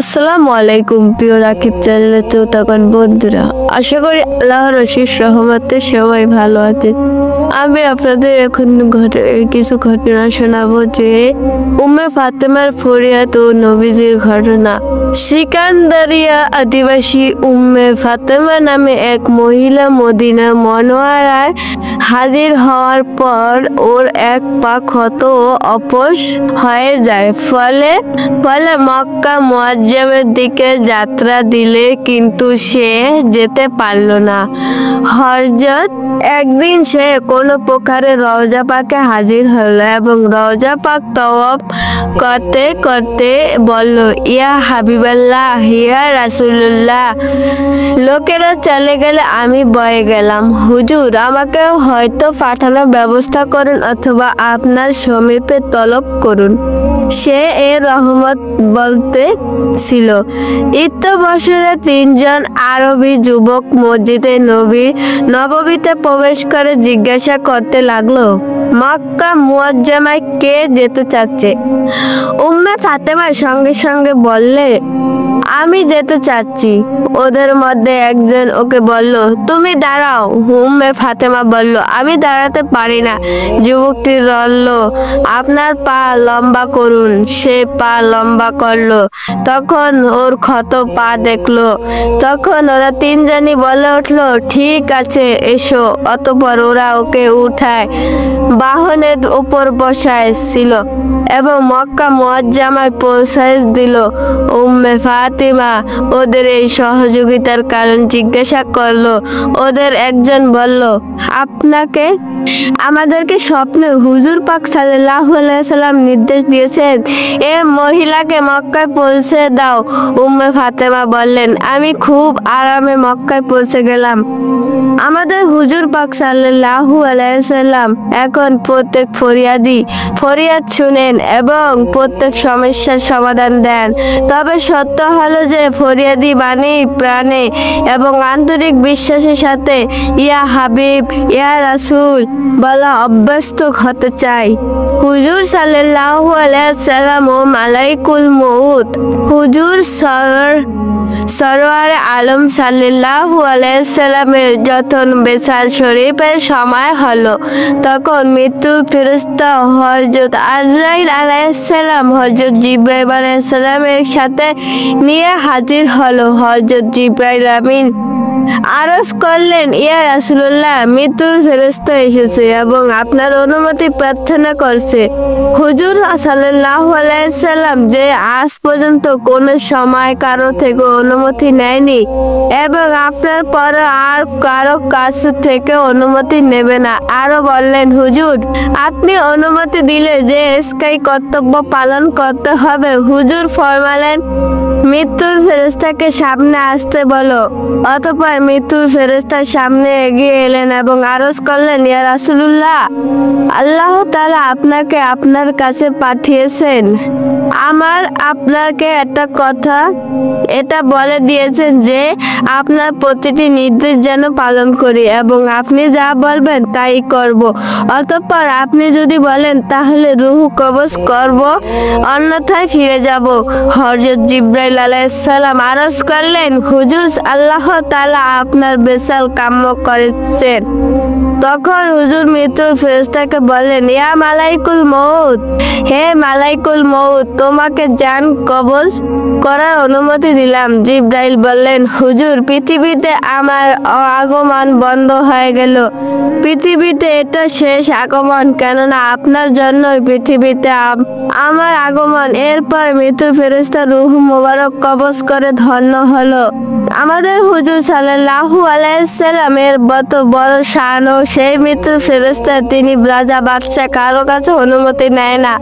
আসসালামু আলাইকুম প্রিয় রাকিব চ্যানেলের শ্রোতাগণ বন্ধুরা, আশা করি আল্লাহর অশেষ রহমতে সবাই ভালো আছে। আমি আপনাদের এখন কিছু ঘটনা শোনাবো যে উম্মে ফাতেমার ফরিয়াদ ও নবীজির ঘটনা। সিকান্দারিয়া আদিবাসী উম্মে ফাতেমা নামে এক মহিলা মদিনা মনোয়ারায় হাজির হওয়ার পর ওর এক পা ক্ষত ও অপস হয়ে যায়। ফলে মক্কা মুআজ্জামের দিকে যাত্রা দিলে কিন্তু সে যেতে পারল না। হযরত একদিন সে কোনো প্রকারে রওজা পাকে হাজির হলো এবং রওজা পাক তওয়াফ করতে করতে বলল, ইয়া হাবিবাল্লাহ, ইয়া রাসূলুল্লাহ, লোকেরা চলে গেলে আমি বয়ে গেলাম। হুজুর, আমাকে হয়তো পাঠানোর ব্যবস্থা করুন অথবা আপনার সমীপে তলব করুন। সে এ রহমত বলতে ছিল। বছরে 3 জন আরবি যুবক মসজিদে নববীতে প্রবেশ করে জিজ্ঞাসা করতে লাগলো, মক্কা মুআজ্জামায় কে যেতে চাচ্ছে? উম্মে ফাতেমা সঙ্গে সঙ্গে বললে, আমি যেতে চাচ্ছি। ওদের মধ্যে একজন ওকে বলল, তুমি দাঁড়াও। উম্মে ফাতেমা বলল, আমি দাঁড়াতে পারি না। যুবকটি বলল, আপনার পা লম্বা করুন। সে পা লম্বা করলো। তখন ওর ক্ষত পা দেখলো। তখন ওরা 3 জনই বলে উঠলো, ঠিক আছে, এসো। অতঃপর ওরা ওকে উঠায় বাহনের উপর বসাইছিল এবং মক্কা মুআজ্জামায় পৌঁছায় দিল। উম্মে ফাতিমা ওদের এই সহযোগিতার কারণ জিজ্ঞাসা করলো। ওদের একজন বলল, আমাদেরকে স্বপ্নে হুজুর পাক সাল্লাল্লাহু আলাইহি সাল্লাম নির্দেশ দিয়েছেন, এ মহিলাকে মক্কায় পৌঁছে দাও। উম্মে ফাতেমা বললেন, আমি খুব আরামে মক্কায় পৌঁছে গেলাম। আমাদের হুজুর পাক সাল্লাল্লাহু আলাইহি সাল্লাম এখন প্রত্যেক ফরিয়াদ শুনেন এবং প্রত্যেক সমস্যার সমাধান দেন। তবে সত্য হলো যে ফরিয়াদি বাণী প্রাণে এবং আন্তরিক বিশ্বাসের সাথে ইয়া হাবিব, ইয়া রাসূল বলা অভ্যস্ত হতে চাই। হুজুর সাল্লাল্লাহু আলাইহি সাল্লাম ও মালাইকুল মউত হুজুর সরওয়ার আলম সাল্লাল্লাহু আলাইহি সাল্লামের যখন বেসাল শরীফের সময় হলো, তখন মৃত্যুর ফেরেশতা হযরত আজরাইল আলাইহিস সালাম হযরত জিবরাইল আলাইহিস সালামের সাথে নিয়ে হাজির হলো। হযরত জিবরাইল আমিন আরজ করলেন, ইয়া রাসূলুল্লাহ, মৃত্যুর ফেরেশতা এসেছে এবং আপনার অনুমতি প্রার্থনা করছে। হুজুর সাল্লাল্লাহু আলাইহি সাল্লাম যে আজ পর্যন্ত কোনো সময় কারো থেকে অনুমতি নেয়নি এবং আপনার পর আর কারো কাছ থেকে অনুমতি নেবে না। আরো বললেন, হুজুর, আপনি অনুমতি দিলে যে স্থায়ী কর্তব্য পালন করতে হবে। হুজুর ফরমালেন, মৃত্যুর ফেরেশতাকে সামনে আসতে বলো। অতঃপর মৃত্যুর ফেরেশতা সামনে এগিয়ে এলেন এবং আরজ করলেন, ইয়া রাসূলুল্লাহ, আল্লাহ তাআলা আপনাকে আপনার কাছে পাঠিয়েছেন। আপনাকে একটা কথা এটা বলে দিয়েছেন যে আপনার প্রতিটি নির্দেশ যেন পালন করি এবং আপনি যা বলবেন তাই করব। অতঃপর আপনি যদি বলেন তাহলে রূহ কবজ করব, অন্যথায় ফিরে যাব। হযরত জিবরাইল আলাইহিস সালাম আরজ করলেন, হুজুর, আল্লাহ তাআলা আপনার বেসাল কাম্য করেছেন। তখন হুজুর মৃত্যুর ফেরেশতাকে বললেন, ইয়া মালাইকুল মউত, হে মালাইকুল মউত, তোমাকে জান কবজ করার অনুমতি দিলাম। জিবরাইল বললেন, হুজুর, পৃথিবীতে আমার আগমন বন্ধ হয়ে গেল। পৃথিবীতে এটা শেষ আগমন, কেননা আপনার জন্যই পৃথিবীতে আমার আগমন। এরপর মৃত্যুর ফেরেশতা রূহ মোবারক কবজ করে ধন্য হলো। আমাদের হুজুর সাল্লাল্লাহু আলাইহি সাল্লামের মত বড় শান ও সেই মৃত্যুর ফেরেশতা, তিনি রাজা বাদশা কারো কাছে অনুমতি নেয় না।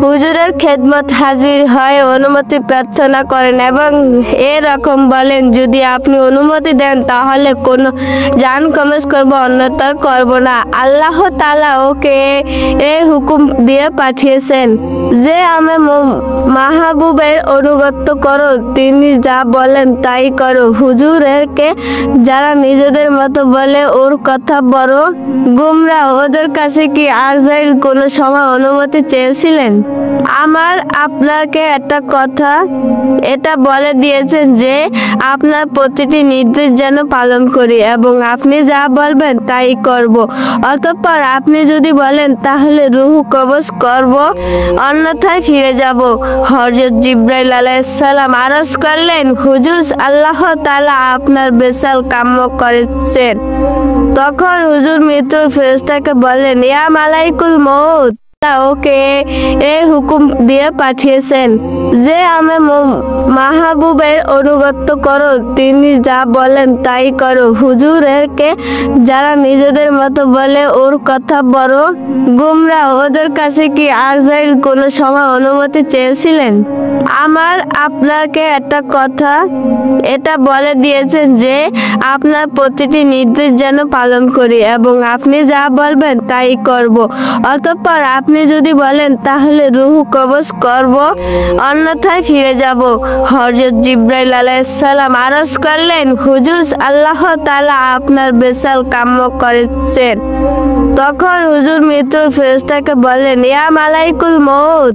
হুজুরের খেদমত হাজির হয়ে অনুমতি প্রার্থনা করেন এবং এরকম বলেন, যদি আপনি অনুমতি দেন তাহলে কোনো জান কবজ করব, অন্যথা করব না। আল্লাহ তাআলা ওকে এই হুকুম দিয়ে পাঠিয়েছেন যে আমি মাহবুবের অনুগত করো, তিনি যা বলেন তাই করো। হুজুরকে যারা নিজেদের মতো বলে ওর কথা বড় গুমরা ওদের কাছে কি আজরাইল কোনো সময় অনুমতি চেয়েছিলেন? আমার আপনাকে একটা কথা এটা বলে দিয়েছেন যে আপনার প্রতিটি নির্দেশ যেন পালন করি এবং আপনি যা বলবেন তাই করব। অতঃপর আপনি যদি বলেন তাহলে রূহ কবজ করব, অন্যথায় ফিরে যাব। হযরত জিবরাইল আলাইহিস সালাম আরজ করলেন, হুজুর, আল্লাহ তাআলা আপনার বিশাল কাম্য করেছেন। তখন হুজুর মৃত্যুর ফেরেশতাকে বললেন, ইয়া মালাইকুল মউত, ওকে এই হুকুম দিয়ে পাঠিয়েছেন যে আমি মাহবুবের অনুগত করো, তিনি যা বলেন তাই করো। হুজুরকে যারা নিজেদের মতো বলে ওর কথা বড় গুমরা, ওদের কাছে কি আজরাইল কোনো সময় অনুমতি চেয়েছিলেন? আমার আপনাকে একটা কথা এটা বলে দিয়েছেন যে আপনার প্রতিটি নির্দেশ যেন পালন করি এবং আপনি যা বলবেন তাই করব। অতঃপর আপনি যদি বলেন তাহলে রূহ কবজ করব, অন্যথায় ফিরে যাব। হযরত জিবরাইল আলাইহিস সালাম আরজ করলেন, হুজুর, আল্লাহ তাআলা আপনার বিশাল কাম্য করেছেন। তখন হুজুর মৃত্যুর ফেরেশতাকে বললেন, ইয়া মালাইকুল মউত,